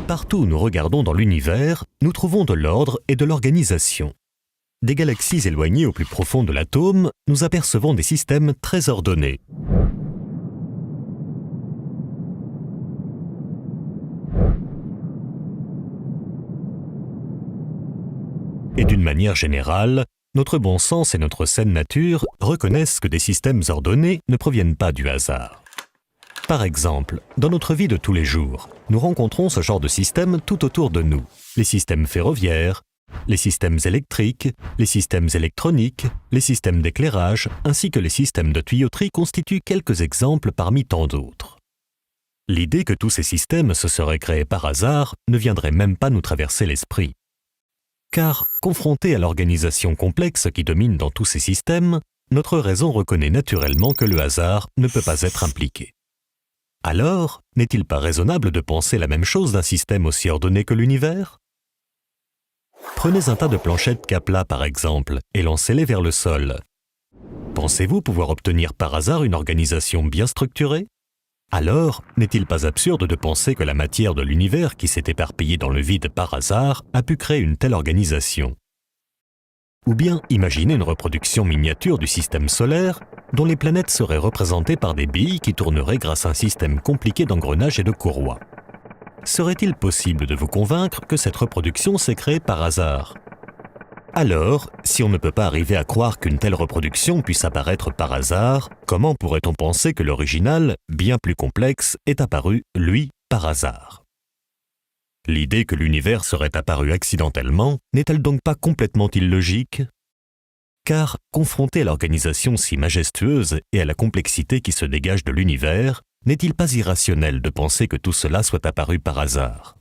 Partout où nous regardons dans l'univers, nous trouvons de l'ordre et de l'organisation. Des galaxies éloignées au plus profond de l'atome, nous apercevons des systèmes très ordonnés. Et d'une manière générale, notre bon sens et notre saine nature reconnaissent que des systèmes ordonnés ne proviennent pas du hasard. Par exemple, dans notre vie de tous les jours, nous rencontrons ce genre de systèmes tout autour de nous. Les systèmes ferroviaires, les systèmes électriques, les systèmes électroniques, les systèmes d'éclairage, ainsi que les systèmes de tuyauterie constituent quelques exemples parmi tant d'autres. L'idée que tous ces systèmes se seraient créés par hasard ne viendrait même pas nous traverser l'esprit. Car, confronté à l'organisation complexe qui domine dans tous ces systèmes, notre raison reconnaît naturellement que le hasard ne peut pas être impliqué. Alors, n'est-il pas raisonnable de penser la même chose d'un système aussi ordonné que l'univers? Prenez un tas de planchettes Kapla par exemple, et lancez-les vers le sol. Pensez-vous pouvoir obtenir par hasard une organisation bien structurée? Alors, n'est-il pas absurde de penser que la matière de l'univers qui s'est éparpillée dans le vide par hasard a pu créer une telle organisation? Ou bien imaginez une reproduction miniature du système solaire dont les planètes seraient représentées par des billes qui tourneraient grâce à un système compliqué d'engrenages et de courroies. Serait-il possible de vous convaincre que cette reproduction s'est créée par hasard? Alors, si on ne peut pas arriver à croire qu'une telle reproduction puisse apparaître par hasard, comment pourrait-on penser que l'original, bien plus complexe, est apparu, lui, par hasard? L'idée que l'univers serait apparu accidentellement n'est-elle donc pas complètement illogique? Car, confronté à l'organisation si majestueuse et à la complexité qui se dégage de l'univers, n'est-il pas irrationnel de penser que tout cela soit apparu par hasard?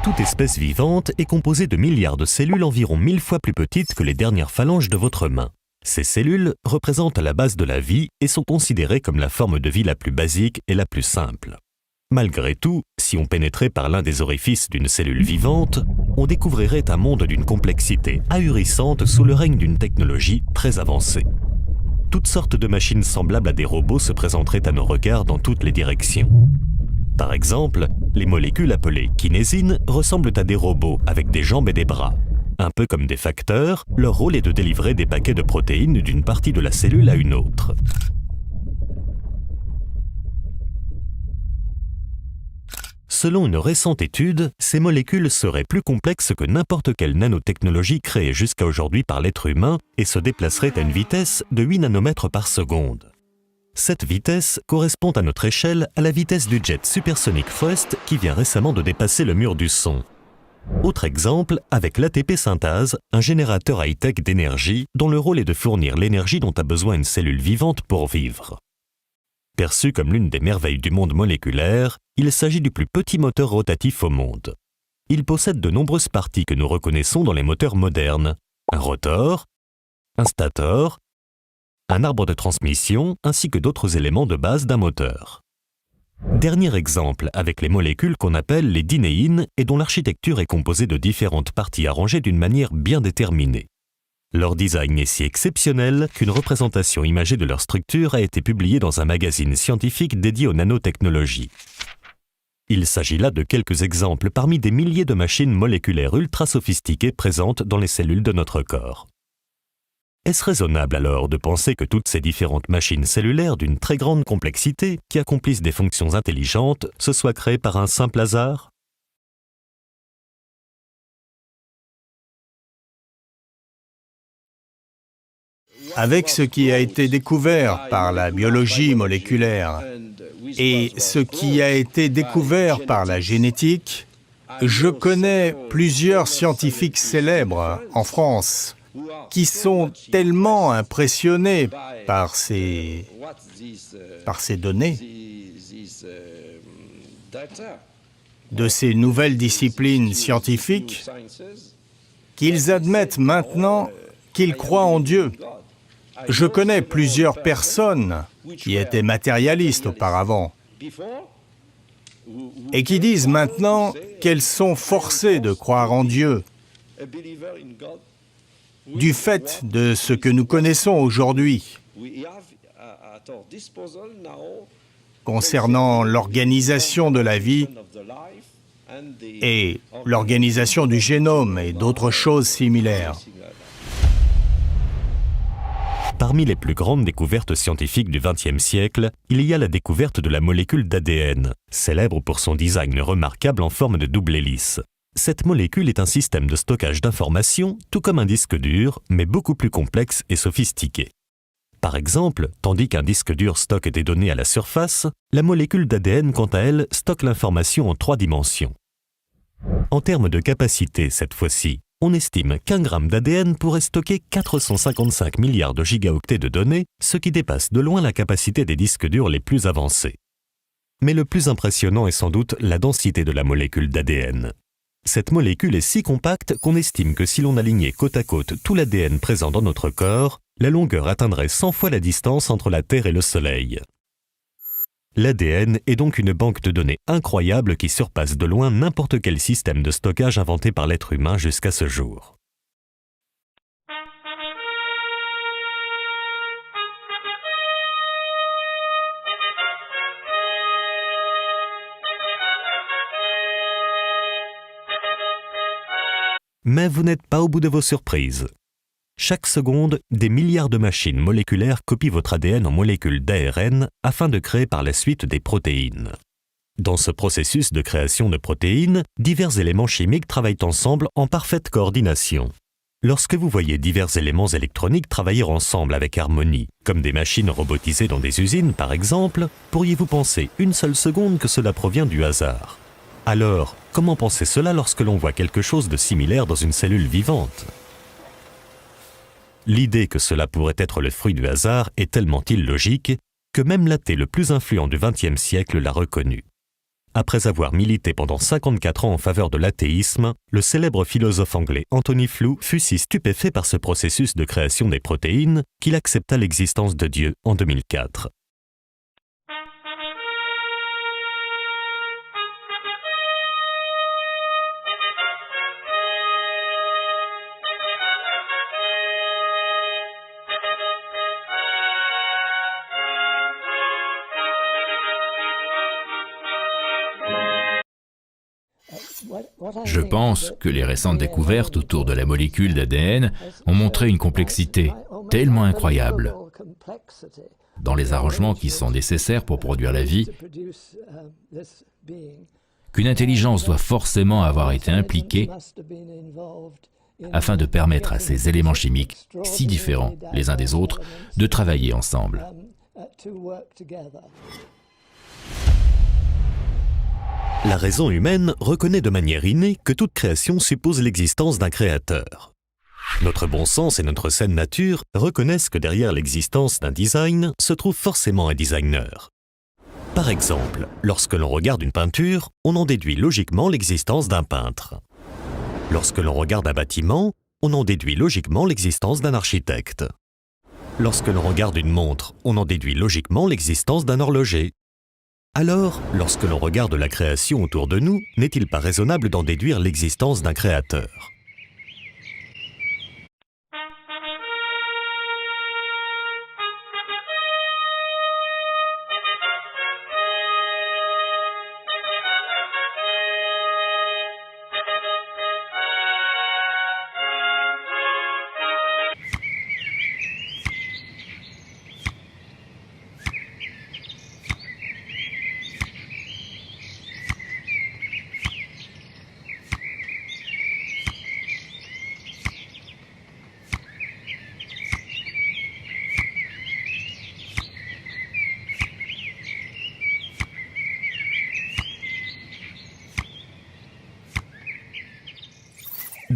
Toute espèce vivante est composée de milliards de cellules environ 1000 fois plus petites que les dernières phalanges de votre main. Ces cellules représentent la base de la vie et sont considérées comme la forme de vie la plus basique et la plus simple. Malgré tout, si on pénétrait par l'un des orifices d'une cellule vivante, on découvrirait un monde d'une complexité ahurissante sous le règne d'une technologie très avancée. Toutes sortes de machines semblables à des robots se présenteraient à nos regards dans toutes les directions. Par exemple, les molécules appelées kinésines ressemblent à des robots avec des jambes et des bras. Un peu comme des facteurs, leur rôle est de délivrer des paquets de protéines d'une partie de la cellule à une autre. Selon une récente étude, ces molécules seraient plus complexes que n'importe quelle nanotechnologie créée jusqu'à aujourd'hui par l'être humain et se déplaceraient à une vitesse de 8 nanomètres par seconde. Cette vitesse correspond à notre échelle à la vitesse du jet supersonique Thrust qui vient récemment de dépasser le mur du son. Autre exemple, avec l'ATP synthase, un générateur high-tech d'énergie dont le rôle est de fournir l'énergie dont a besoin une cellule vivante pour vivre. Perçu comme l'une des merveilles du monde moléculaire, il s'agit du plus petit moteur rotatif au monde. Il possède de nombreuses parties que nous reconnaissons dans les moteurs modernes, un rotor, un stator, un arbre de transmission ainsi que d'autres éléments de base d'un moteur. Dernier exemple avec les molécules qu'on appelle les dinéines et dont l'architecture est composée de différentes parties arrangées d'une manière bien déterminée. Leur design est si exceptionnel qu'une représentation imagée de leur structure a été publiée dans un magazine scientifique dédié aux nanotechnologies. Il s'agit là de quelques exemples parmi des milliers de machines moléculaires ultra sophistiquées présentes dans les cellules de notre corps. Est-ce raisonnable alors de penser que toutes ces différentes machines cellulaires d'une très grande complexité qui accomplissent des fonctions intelligentes se soient créées par un simple hasard? Avec ce qui a été découvert par la biologie moléculaire et ce qui a été découvert par la génétique, Je connais plusieurs scientifiques célèbres en France qui sont tellement impressionnés par ces données, de ces nouvelles disciplines scientifiques, qu'ils admettent maintenant qu'ils croient en Dieu. Je connais plusieurs personnes qui étaient matérialistes auparavant et qui disent maintenant qu'elles sont forcées de croire en Dieu du fait de ce que nous connaissons aujourd'hui concernant l'organisation de la vie et l'organisation du génome et d'autres choses similaires. Parmi les plus grandes découvertes scientifiques du XXe siècle, il y a la découverte de la molécule d'ADN, célèbre pour son design remarquable en forme de double hélice. Cette molécule est un système de stockage d'informations, tout comme un disque dur, mais beaucoup plus complexe et sophistiqué. Par exemple, tandis qu'un disque dur stocke des données à la surface, la molécule d'ADN, quant à elle, stocke l'information en 3 dimensions. En termes de capacité, cette fois-ci, on estime qu'un gramme d'ADN pourrait stocker 455 milliards de gigaoctets de données, ce qui dépasse de loin la capacité des disques durs les plus avancés. Mais le plus impressionnant est sans doute la densité de la molécule d'ADN. Cette molécule est si compacte qu'on estime que si l'on alignait côte à côte tout l'ADN présent dans notre corps, la longueur atteindrait 100 fois la distance entre la Terre et le Soleil. L'ADN est donc une banque de données incroyable qui surpasse de loin n'importe quel système de stockage inventé par l'être humain jusqu'à ce jour. Mais vous n'êtes pas au bout de vos surprises. Chaque seconde, des milliards de machines moléculaires copient votre ADN en molécules d'ARN afin de créer par la suite des protéines. Dans ce processus de création de protéines, divers éléments chimiques travaillent ensemble en parfaite coordination. Lorsque vous voyez divers éléments électroniques travailler ensemble avec harmonie, comme des machines robotisées dans des usines par exemple, pourriez-vous penser une seule seconde que cela provient du hasard? Alors, comment penser cela lorsque l'on voit quelque chose de similaire dans une cellule vivante? L'idée que cela pourrait être le fruit du hasard est tellement illogique que même l'athée le plus influent du XXe siècle l'a reconnu. Après avoir milité pendant 54 ans en faveur de l'athéisme, le célèbre philosophe anglais Anthony Flew fut si stupéfait par ce processus de création des protéines qu'il accepta l'existence de Dieu en 2004. Je pense que les récentes découvertes autour de la molécule d'ADN ont montré une complexité tellement incroyable dans les arrangements qui sont nécessaires pour produire la vie qu'une intelligence doit forcément avoir été impliquée afin de permettre à ces éléments chimiques si différents les uns des autres de travailler ensemble. La raison humaine reconnaît de manière innée que toute création suppose l'existence d'un créateur. Notre bon sens et notre saine nature reconnaissent que derrière l'existence d'un design se trouve forcément un designer. Par exemple, lorsque l'on regarde une peinture, on en déduit logiquement l'existence d'un peintre. Lorsque l'on regarde un bâtiment, on en déduit logiquement l'existence d'un architecte. Lorsque l'on regarde une montre, on en déduit logiquement l'existence d'un horloger. Alors, lorsque l'on regarde la création autour de nous, n'est-il pas raisonnable d'en déduire l'existence d'un créateur ?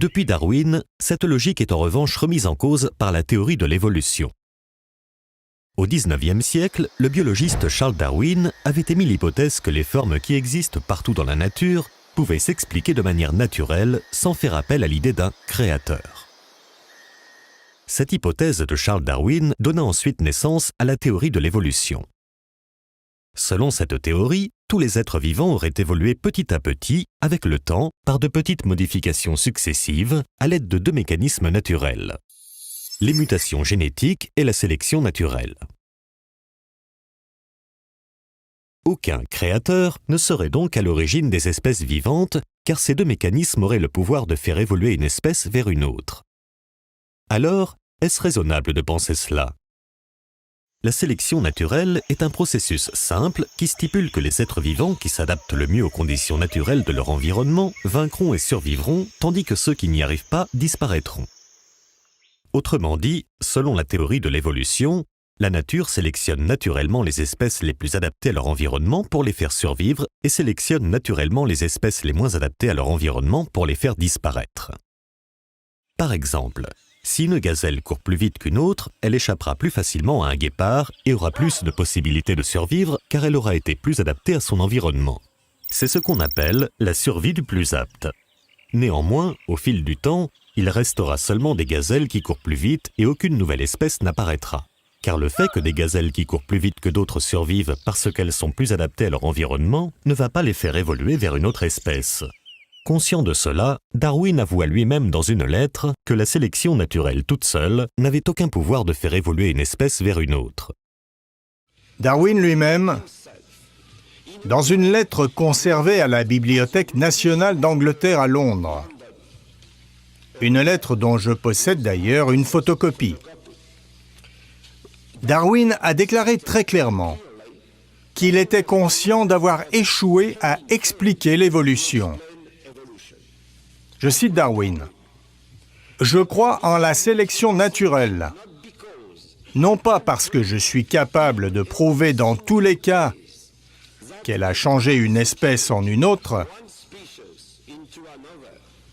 Depuis Darwin, cette logique est en revanche remise en cause par la théorie de l'évolution. Au XIXe siècle, le biologiste Charles Darwin avait émis l'hypothèse que les formes qui existent partout dans la nature pouvaient s'expliquer de manière naturelle sans faire appel à l'idée d'un créateur. Cette hypothèse de Charles Darwin donna ensuite naissance à la théorie de l'évolution. Selon cette théorie, tous les êtres vivants auraient évolué petit à petit, avec le temps, par de petites modifications successives, à l'aide de deux mécanismes naturels: les mutations génétiques et la sélection naturelle. Aucun créateur ne serait donc à l'origine des espèces vivantes, car ces deux mécanismes auraient le pouvoir de faire évoluer une espèce vers une autre. Alors, est-ce raisonnable de penser cela? La sélection naturelle est un processus simple qui stipule que les êtres vivants qui s'adaptent le mieux aux conditions naturelles de leur environnement vaincront et survivront, tandis que ceux qui n'y arrivent pas disparaîtront. Autrement dit, selon la théorie de l'évolution, la nature sélectionne naturellement les espèces les plus adaptées à leur environnement pour les faire survivre et sélectionne naturellement les espèces les moins adaptées à leur environnement pour les faire disparaître. Par exemple, si une gazelle court plus vite qu'une autre, elle échappera plus facilement à un guépard et aura plus de possibilités de survivre car elle aura été plus adaptée à son environnement. C'est ce qu'on appelle la survie du plus apte. Néanmoins, au fil du temps, il restera seulement des gazelles qui courent plus vite et aucune nouvelle espèce n'apparaîtra. Car le fait que des gazelles qui courent plus vite que d'autres survivent parce qu'elles sont plus adaptées à leur environnement ne va pas les faire évoluer vers une autre espèce. Conscient de cela, Darwin avoua lui-même dans une lettre que la sélection naturelle toute seule n'avait aucun pouvoir de faire évoluer une espèce vers une autre. Darwin lui-même, dans une lettre conservée à la Bibliothèque nationale d'Angleterre à Londres, une lettre dont je possède d'ailleurs une photocopie, Darwin a déclaré très clairement qu'il était conscient d'avoir échoué à expliquer l'évolution. Je cite Darwin. « Je crois en la sélection naturelle, non pas parce que je suis capable de prouver dans tous les cas qu'elle a changé une espèce en une autre,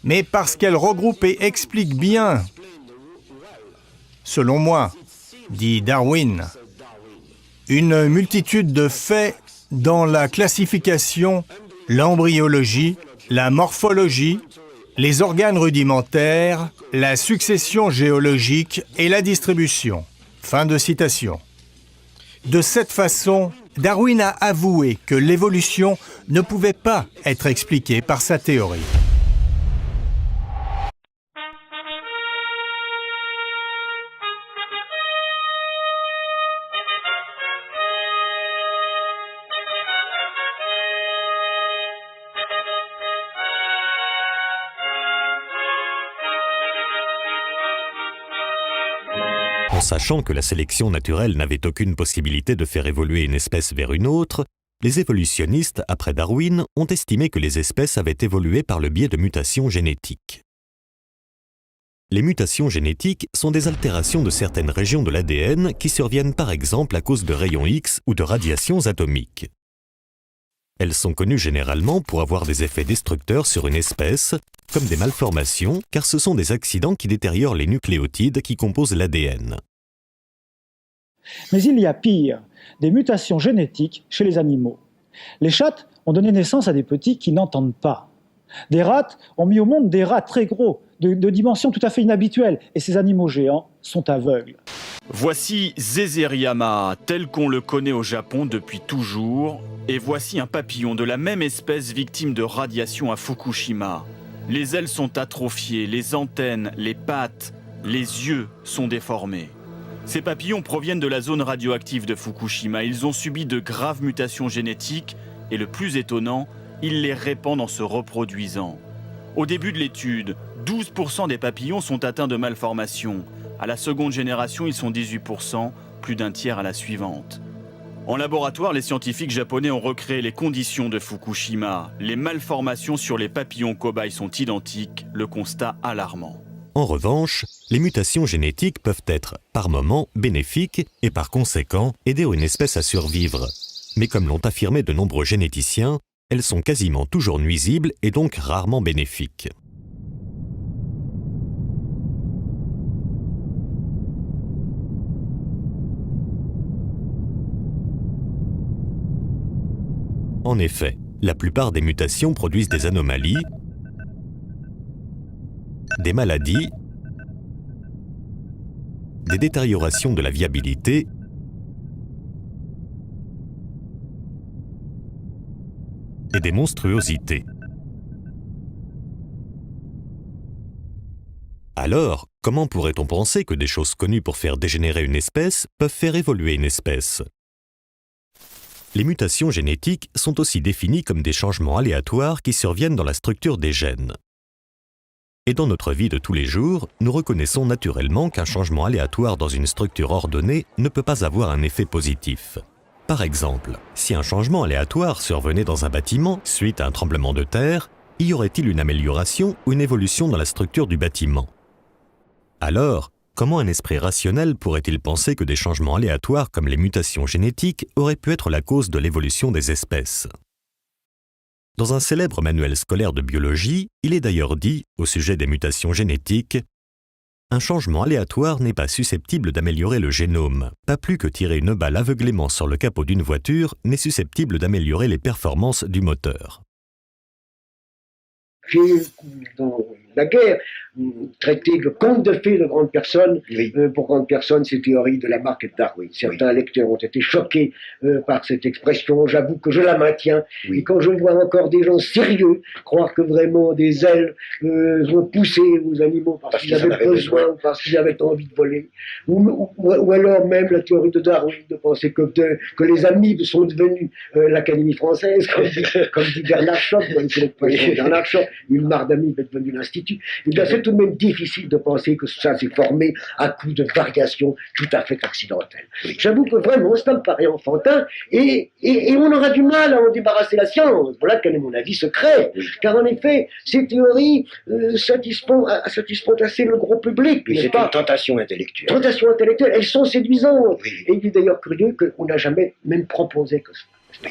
mais parce qu'elle regroupe et explique bien, selon moi, dit Darwin, une multitude de faits dans la classification, l'embryologie, la morphologie, les organes rudimentaires, la succession géologique et la distribution. » Fin de citation. De cette façon, Darwin a avoué que l'évolution ne pouvait pas être expliquée par sa théorie. En sachant que la sélection naturelle n'avait aucune possibilité de faire évoluer une espèce vers une autre, les évolutionnistes, après Darwin, ont estimé que les espèces avaient évolué par le biais de mutations génétiques. Les mutations génétiques sont des altérations de certaines régions de l'ADN qui surviennent par exemple à cause de rayons X ou de radiations atomiques. Elles sont connues généralement pour avoir des effets destructeurs sur une espèce, comme des malformations, car ce sont des accidents qui détériorent les nucléotides qui composent l'ADN. Mais il y a pire, des mutations génétiques chez les animaux. Les chattes ont donné naissance à des petits qui n'entendent pas. Des rats ont mis au monde des rats très gros, de dimensions tout à fait inhabituelles, et ces animaux géants sont aveugles. Voici Zezeriama, tel qu'on le connaît au Japon depuis toujours, et voici un papillon de la même espèce victime de radiation à Fukushima. Les ailes sont atrophiées, les antennes, les pattes, les yeux sont déformés. Ces papillons proviennent de la zone radioactive de Fukushima. Ils ont subi de graves mutations génétiques et le plus étonnant, ils les répandent en se reproduisant. Au début de l'étude, 12% des papillons sont atteints de malformations. À la seconde génération, ils sont 18%, plus d'un tiers à la suivante. En laboratoire, les scientifiques japonais ont recréé les conditions de Fukushima. Les malformations sur les papillons cobayes sont identiques, le constat alarmant. En revanche, les mutations génétiques peuvent être, par moments, bénéfiques et par conséquent aider une espèce à survivre. Mais comme l'ont affirmé de nombreux généticiens, elles sont quasiment toujours nuisibles et donc rarement bénéfiques. En effet, la plupart des mutations produisent des anomalies, des maladies, des détériorations de la viabilité et des monstruosités. Alors, comment pourrait-on penser que des choses connues pour faire dégénérer une espèce peuvent faire évoluer une espèce? Les mutations génétiques sont aussi définies comme des changements aléatoires qui surviennent dans la structure des gènes. Et dans notre vie de tous les jours, nous reconnaissons naturellement qu'un changement aléatoire dans une structure ordonnée ne peut pas avoir un effet positif. Par exemple, si un changement aléatoire survenait dans un bâtiment suite à un tremblement de terre, y aurait-il une amélioration ou une évolution dans la structure du bâtiment? Alors, comment un esprit rationnel pourrait-il penser que des changements aléatoires comme les mutations génétiques auraient pu être la cause de l'évolution des espèces? Dans un célèbre manuel scolaire de biologie, il est d'ailleurs dit, au sujet des mutations génétiques, « Un changement aléatoire n'est pas susceptible d'améliorer le génome, pas plus que tirer une balle aveuglément sur le capot d'une voiture n'est susceptible d'améliorer les performances du moteur. » J'ai, dans la guerre, traité le conte de fées de grandes personnes. Pour grandes personnes, ces théories de Lamarck et de Darwin. Certains lecteurs ont été choqués par cette expression. J'avoue que je la maintiens. Et quand je vois encore des gens sérieux croire que vraiment des ailes vont pousser aux animaux parce qu'ils avaient besoin ou parce qu'ils avaient envie de voler, ou alors même la théorie de Darwin, de penser que les amibes sont devenus l'Académie française, comme dit Bernard Schoch, Bernard Schoch, une mare d'amibes est devenue l'Institut. Et bien, c'est tout de même difficile de penser que ça s'est formé à coup de variations tout à fait accidentelles. J'avoue que vraiment, ça me paraît enfantin, et on aura du mal à en débarrasser la science. Voilà quel est mon avis secret. Car en effet, ces théories satisfont assez le gros public. C'est une tentation intellectuelle. Tentation intellectuelle, elles sont séduisantes. Et il est d'ailleurs curieux qu'on n'a jamais même proposé que ça.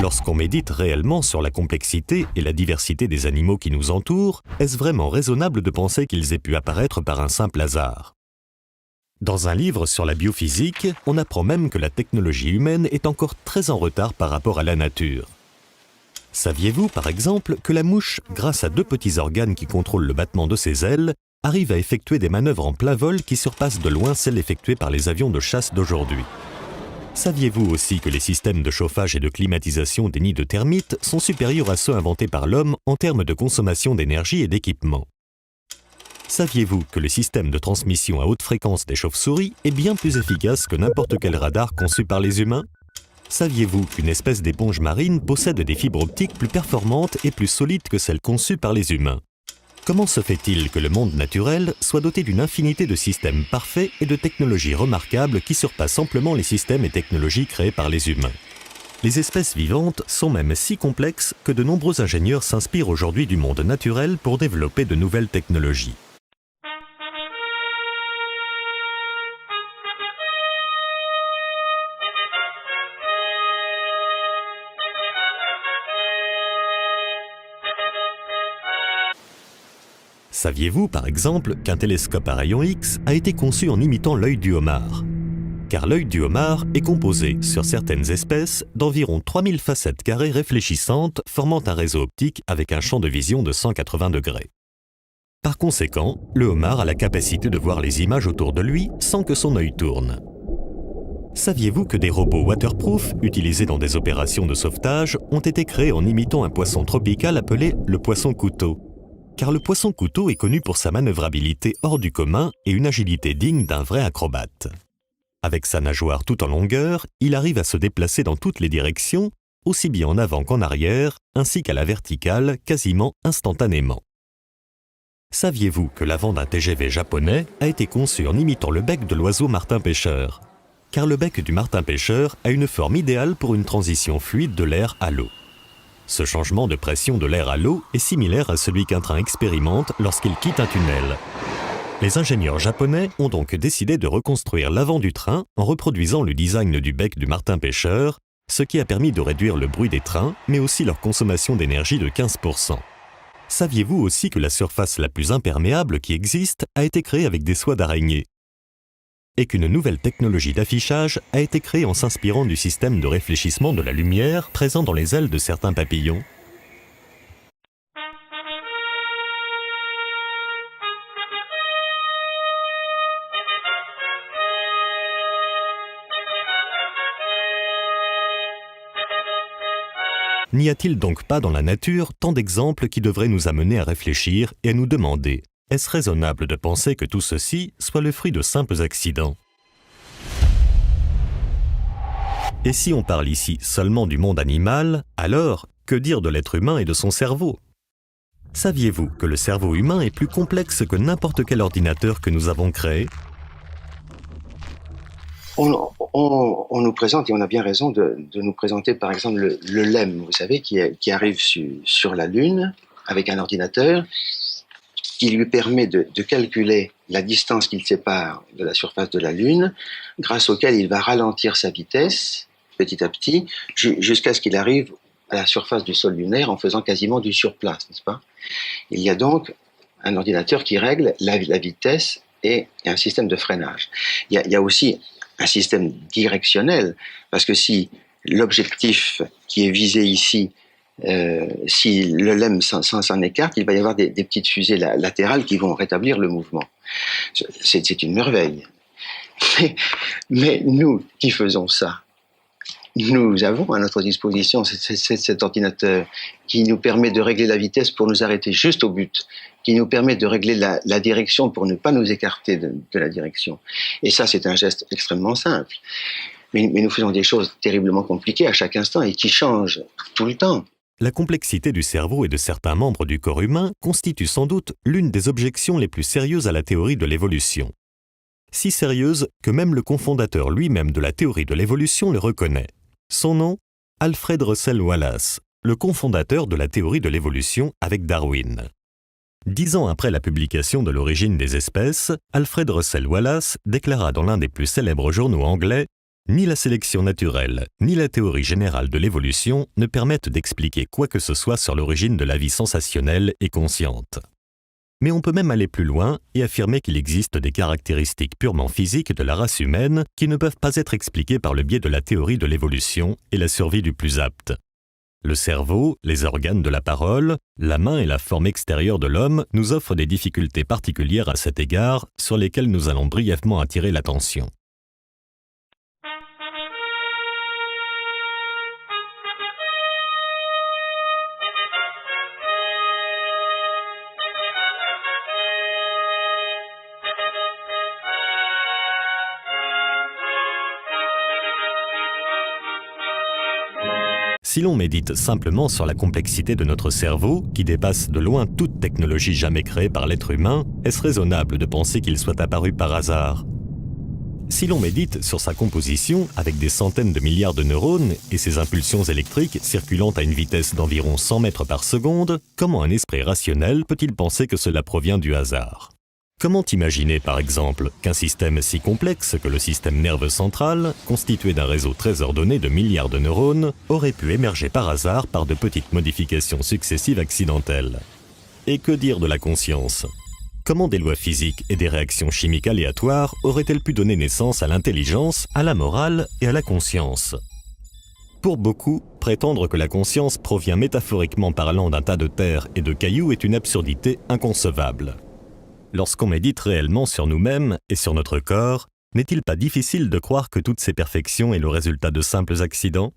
Lorsqu'on médite réellement sur la complexité et la diversité des animaux qui nous entourent, est-ce vraiment raisonnable de penser qu'ils aient pu apparaître par un simple hasard? Dans un livre sur la biophysique, on apprend même que la technologie humaine est encore très en retard par rapport à la nature. Saviez-vous, par exemple, que la mouche, grâce à 2 petits organes qui contrôlent le battement de ses ailes, arrive à effectuer des manœuvres en plein vol qui surpassent de loin celles effectuées par les avions de chasse d'aujourd'hui? Saviez-vous aussi que les systèmes de chauffage et de climatisation des nids de termites sont supérieurs à ceux inventés par l'homme en termes de consommation d'énergie et d'équipement? Saviez-vous que le système de transmission à haute fréquence des chauves-souris est bien plus efficace que n'importe quel radar conçu par les humains? Saviez-vous qu'une espèce d'éponge marine possède des fibres optiques plus performantes et plus solides que celles conçues par les humains? Comment se fait-il que le monde naturel soit doté d'une infinité de systèmes parfaits et de technologies remarquables qui surpassent amplement les systèmes et technologies créés par les humains? Les espèces vivantes sont même si complexes que de nombreux ingénieurs s'inspirent aujourd'hui du monde naturel pour développer de nouvelles technologies. Saviez-vous, par exemple, qu'un télescope à rayons X a été conçu en imitant l'œil du homard? Car l'œil du homard est composé, sur certaines espèces, d'environ 3000 facettes carrées réfléchissantes formant un réseau optique avec un champ de vision de 180 degrés. Par conséquent, le homard a la capacité de voir les images autour de lui sans que son œil tourne. Saviez-vous que des robots waterproof, utilisés dans des opérations de sauvetage, ont été créés en imitant un poisson tropical appelé le poisson-couteau? Car le poisson-couteau est connu pour sa manœuvrabilité hors du commun et une agilité digne d'un vrai acrobate. Avec sa nageoire tout en longueur, il arrive à se déplacer dans toutes les directions, aussi bien en avant qu'en arrière, ainsi qu'à la verticale, quasiment instantanément. Saviez-vous que l'avant d'un TGV japonais a été conçu en imitant le bec de l'oiseau martin-pêcheur? Car le bec du martin-pêcheur a une forme idéale pour une transition fluide de l'air à l'eau. Ce changement de pression de l'air à l'eau est similaire à celui qu'un train expérimente lorsqu'il quitte un tunnel. Les ingénieurs japonais ont donc décidé de reconstruire l'avant du train en reproduisant le design du bec du martin-pêcheur, ce qui a permis de réduire le bruit des trains, mais aussi leur consommation d'énergie de 15%. Saviez-vous aussi que la surface la plus imperméable qui existe a été créée avec des soies d'araignée? et qu'une nouvelle technologie d'affichage a été créée en s'inspirant du système de réfléchissement de la lumière présent dans les ailes de certains papillons? N'y a-t-il donc pas dans la nature tant d'exemples qui devraient nous amener à réfléchir et à nous demander: est-ce raisonnable de penser que tout ceci soit le fruit de simples accidents? Et si on parle ici seulement du monde animal, alors que dire de l'être humain et de son cerveau? Saviez-vous que le cerveau humain est plus complexe que n'importe quel ordinateur que nous avons créé? On nous présente, et on a bien raison de nous présenter par exemple le LEM, vous savez, qui arrive sur la Lune avec un ordinateur qui lui permet de calculer la distance qu'il sépare de la surface de la Lune, grâce auquel il va ralentir sa vitesse petit à petit jusqu'à ce qu'il arrive à la surface du sol lunaire en faisant quasiment du surplace, n'est-ce pas? Il y a donc un ordinateur qui règle la vitesse et un système de freinage. Il y a aussi un système directionnel, parce que si l'objectif qui est visé ici, si le LEM s'en écarte, il va y avoir des petites fusées latérales qui vont rétablir le mouvement. C'est une merveille. Mais nous qui faisons ça, nous avons à notre disposition cet ordinateur qui nous permet de régler la vitesse pour nous arrêter juste au but, qui nous permet de régler la direction pour ne pas nous écarter de la direction. Et ça, c'est un geste extrêmement simple. Mais nous faisons des choses terriblement compliquées à chaque instant et qui changent tout le temps. La complexité du cerveau et de certains membres du corps humain constitue sans doute l'une des objections les plus sérieuses à la théorie de l'évolution. Si sérieuse que même le cofondateur lui-même de la théorie de l'évolution le reconnaît. Son nom, Alfred Russel Wallace, le cofondateur de la théorie de l'évolution avec Darwin. 10 ans après la publication de l'origine des espèces, Alfred Russel Wallace déclara dans l'un des plus célèbres journaux anglais: « Ni la sélection naturelle, ni la théorie générale de l'évolution ne permettent d'expliquer quoi que ce soit sur l'origine de la vie sensationnelle et consciente. » Mais on peut même aller plus loin et affirmer qu'il existe des caractéristiques purement physiques de la race humaine qui ne peuvent pas être expliquées par le biais de la théorie de l'évolution et la survie du plus apte. Le cerveau, les organes de la parole, la main et la forme extérieure de l'homme nous offrent des difficultés particulières à cet égard sur lesquelles nous allons brièvement attirer l'attention. Si l'on médite simplement sur la complexité de notre cerveau, qui dépasse de loin toute technologie jamais créée par l'être humain, est-ce raisonnable de penser qu'il soit apparu par hasard? Si l'on médite sur sa composition, avec des centaines de milliards de neurones et ses impulsions électriques circulant à une vitesse d'environ 100 mètres par seconde, comment un esprit rationnel peut-il penser que cela provient du hasard? Comment imaginer, par exemple, qu'un système si complexe que le système nerveux central, constitué d'un réseau très ordonné de milliards de neurones, aurait pu émerger par hasard par de petites modifications successives accidentelles? Et que dire de la conscience? Comment des lois physiques et des réactions chimiques aléatoires auraient-elles pu donner naissance à l'intelligence, à la morale et à la conscience? Pour beaucoup, prétendre que la conscience provient métaphoriquement parlant d'un tas de terre et de cailloux est une absurdité inconcevable. Lorsqu'on médite réellement sur nous-mêmes et sur notre corps, n'est-il pas difficile de croire que toutes ces perfections est le résultat de simples accidents?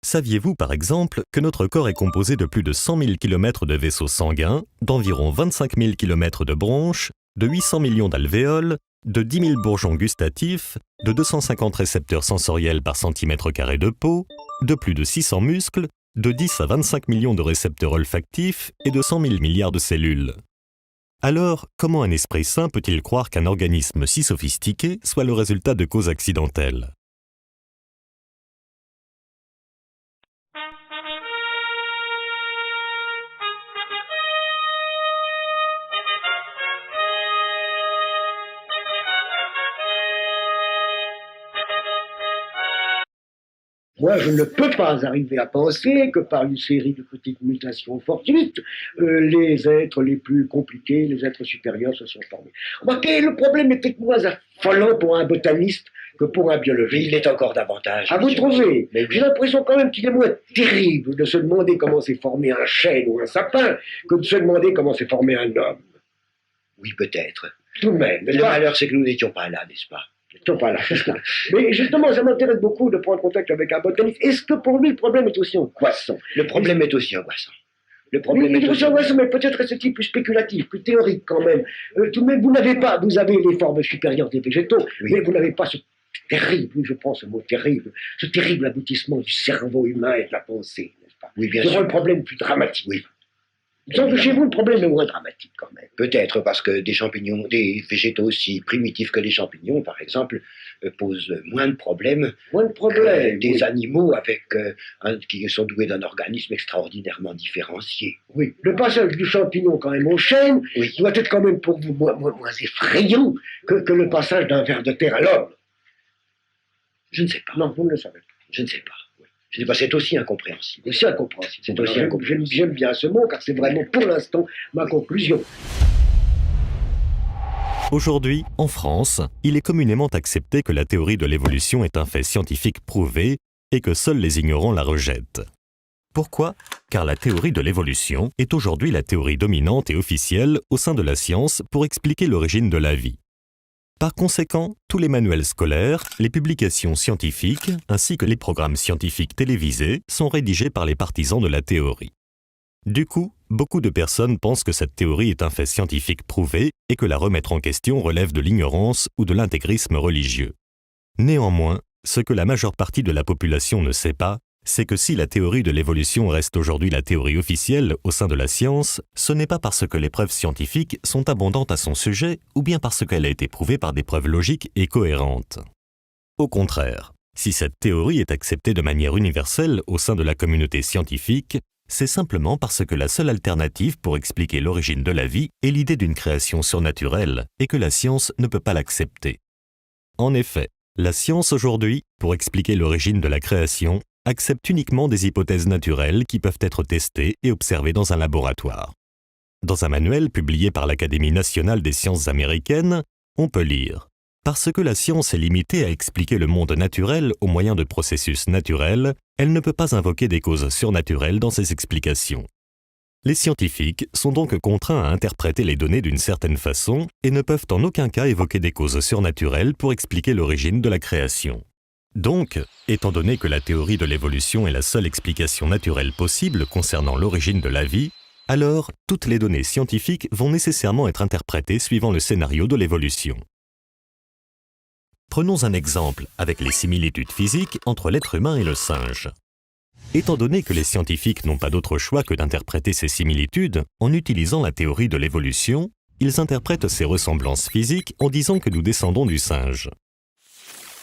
Saviez-vous, par exemple, que notre corps est composé de plus de 100 000 km de vaisseaux sanguins, d'environ 25 000 km de bronches, de 800 millions d'alvéoles, de 10 000 bourgeons gustatifs, de 250 récepteurs sensoriels par centimètre carré de peau, de plus de 600 muscles, de 10 à 25 millions de récepteurs olfactifs et de 100 000 milliards de cellules? Alors, comment un esprit sain peut-il croire qu'un organisme si sophistiqué soit le résultat de causes accidentelles? Moi, je ne peux pas arriver à penser que par une série de petites mutations fortuites, les êtres les plus compliqués, les êtres supérieurs se sont formés. Remarquez, le problème était moins affolant pour un botaniste que pour un biologiste. Il est encore davantage. À vous trouver. Mais J'ai l'impression quand même qu'il est moins terrible de se demander comment s'est formé un chêne ou un sapin que de se demander comment s'est formé un homme. Oui, peut-être. Tout de même. Mais le malheur, c'est que nous n'étions pas là, n'est-ce pas? Pas là, c'est ça. Mais justement, ça m'intéresse beaucoup de prendre contact avec un botaniste. Est-ce que pour lui, le problème est aussi angoissant? Le problème est aussi angoissant. Le Oui, problème il est est aussi angoissant, mais peut-être est-il plus spéculatif, plus théorique quand même. Tout de même, vous avez les formes supérieures des végétaux, Oui. mais vous n'avez pas ce terrible, oui, je pense ce mot terrible, ce terrible aboutissement du cerveau humain et de la pensée, n'est-ce pas? Oui, bien C'est sûr. le problème plus dramatique. Oui. Sauf que chez vous, le problème est moins dramatique quand même. Peut-être parce que des champignons, des végétaux aussi primitifs que les champignons, par exemple, posent moins de problèmes Moins de que problèmes. des oui. animaux qui sont doués d'un organisme extraordinairement différencié. Oui, le passage du champignon quand même au chêne Oui. doit être quand même pour vous moins effrayant que le passage d'un ver de terre à l'homme. Je ne sais pas. Non, vous ne le savez pas. Je ne sais pas. Oui. Je ne sais pas. C'est aussi incompréhensible. C'est aussi incompréhensible. C'est aussi incompréhensible. J'aime bien ce mot car c'est vraiment pour l'instant ma conclusion. Aujourd'hui, en France, il est communément accepté que la théorie de l'évolution est un fait scientifique prouvé et que seuls les ignorants la rejettent. Pourquoi? Car la théorie de l'évolution est aujourd'hui la théorie dominante et officielle au sein de la science pour expliquer l'origine de la vie. Par conséquent, tous les manuels scolaires, les publications scientifiques, ainsi que les programmes scientifiques télévisés sont rédigés par les partisans de la théorie. Du coup, beaucoup de personnes pensent que cette théorie est un fait scientifique prouvé et que la remettre en question relève de l'ignorance ou de l'intégrisme religieux. Néanmoins, ce que la majeure partie de la population ne sait pas, c'est que si la théorie de l'évolution reste aujourd'hui la théorie officielle au sein de la science, ce n'est pas parce que les preuves scientifiques sont abondantes à son sujet ou bien parce qu'elle a été prouvée par des preuves logiques et cohérentes. Au contraire, si cette théorie est acceptée de manière universelle au sein de la communauté scientifique, c'est simplement parce que la seule alternative pour expliquer l'origine de la vie est l'idée d'une création surnaturelle et que la science ne peut pas l'accepter. En effet, la science aujourd'hui, pour expliquer l'origine de la création, accepte uniquement des hypothèses naturelles qui peuvent être testées et observées dans un laboratoire. Dans un manuel publié par l'Académie nationale des sciences américaines, on peut lire « Parce que la science est limitée à expliquer le monde naturel au moyen de processus naturels, elle ne peut pas invoquer des causes surnaturelles dans ses explications. Les scientifiques sont donc contraints à interpréter les données d'une certaine façon et ne peuvent en aucun cas évoquer des causes surnaturelles pour expliquer l'origine de la création. Donc, étant donné que la théorie de l'évolution est la seule explication naturelle possible concernant l'origine de la vie, alors toutes les données scientifiques vont nécessairement être interprétées suivant le scénario de l'évolution. Prenons un exemple avec les similitudes physiques entre l'être humain et le singe. Étant donné que les scientifiques n'ont pas d'autre choix que d'interpréter ces similitudes en utilisant la théorie de l'évolution, ils interprètent ces ressemblances physiques en disant que nous descendons du singe.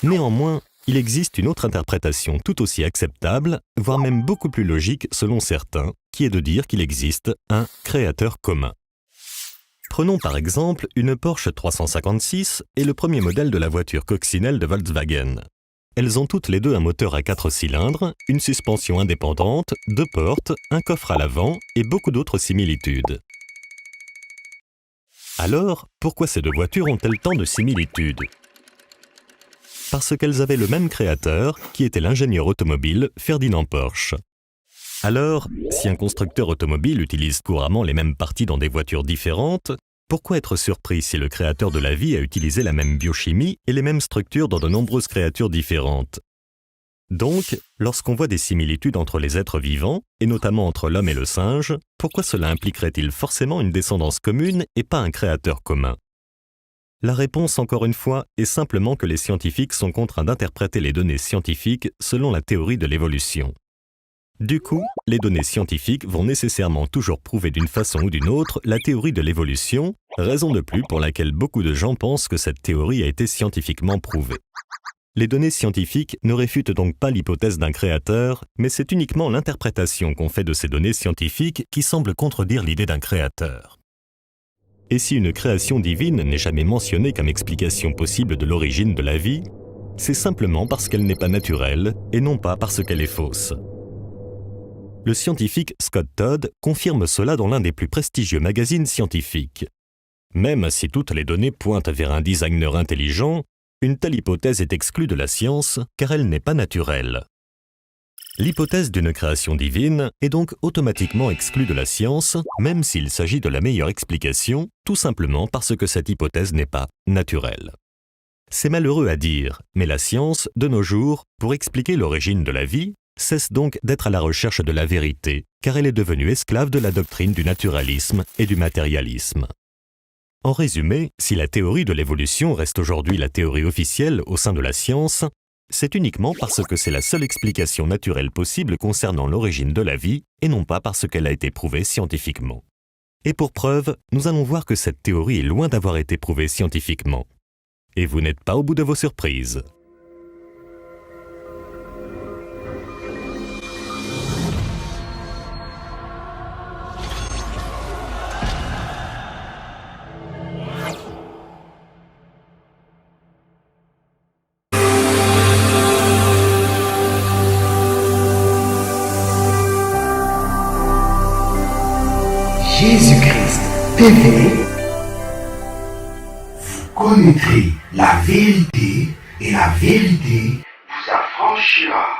Néanmoins, il existe une autre interprétation tout aussi acceptable, voire même beaucoup plus logique selon certains, qui est de dire qu'il existe un créateur commun. Prenons par exemple une Porsche 356 et le premier modèle de la voiture coccinelle de Volkswagen. Elles ont toutes les deux un moteur à 4 cylindres, une suspension indépendante, 2 portes, un coffre à l'avant et beaucoup d'autres similitudes. Alors, pourquoi ces deux voitures ont-elles tant de similitudes? Parce qu'elles avaient le même créateur, qui était l'ingénieur automobile Ferdinand Porsche. Alors, si un constructeur automobile utilise couramment les mêmes parties dans des voitures différentes, pourquoi être surpris si le créateur de la vie a utilisé la même biochimie et les mêmes structures dans de nombreuses créatures différentes? Donc, lorsqu'on voit des similitudes entre les êtres vivants, et notamment entre l'homme et le singe, pourquoi cela impliquerait-il forcément une descendance commune et pas un créateur commun? La réponse, encore une fois, est simplement que les scientifiques sont contraints d'interpréter les données scientifiques selon la théorie de l'évolution. Du coup, les données scientifiques vont nécessairement toujours prouver d'une façon ou d'une autre la théorie de l'évolution, raison de plus pour laquelle beaucoup de gens pensent que cette théorie a été scientifiquement prouvée. Les données scientifiques ne réfutent donc pas l'hypothèse d'un créateur, mais c'est uniquement l'interprétation qu'on fait de ces données scientifiques qui semble contredire l'idée d'un créateur. Et si une création divine n'est jamais mentionnée comme explication possible de l'origine de la vie, c'est simplement parce qu'elle n'est pas naturelle et non pas parce qu'elle est fausse. Le scientifique Scott Todd confirme cela dans l'un des plus prestigieux magazines scientifiques. Même si toutes les données pointent vers un designer intelligent, une telle hypothèse est exclue de la science car elle n'est pas naturelle. L'hypothèse d'une création divine est donc automatiquement exclue de la science, même s'il s'agit de la meilleure explication, tout simplement parce que cette hypothèse n'est pas naturelle. C'est malheureux à dire, mais la science, de nos jours, pour expliquer l'origine de la vie, cesse donc d'être à la recherche de la vérité, car elle est devenue esclave de la doctrine du naturalisme et du matérialisme. En résumé, si la théorie de l'évolution reste aujourd'hui la théorie officielle au sein de la science, c'est uniquement parce que c'est la seule explication naturelle possible concernant l'origine de la vie et non pas parce qu'elle a été prouvée scientifiquement. Et pour preuve, nous allons voir que cette théorie est loin d'avoir été prouvée scientifiquement. Et vous n'êtes pas au bout de vos surprises. Jésus-Christ TV, vous connaîtrez la vérité et la vérité vous affranchira.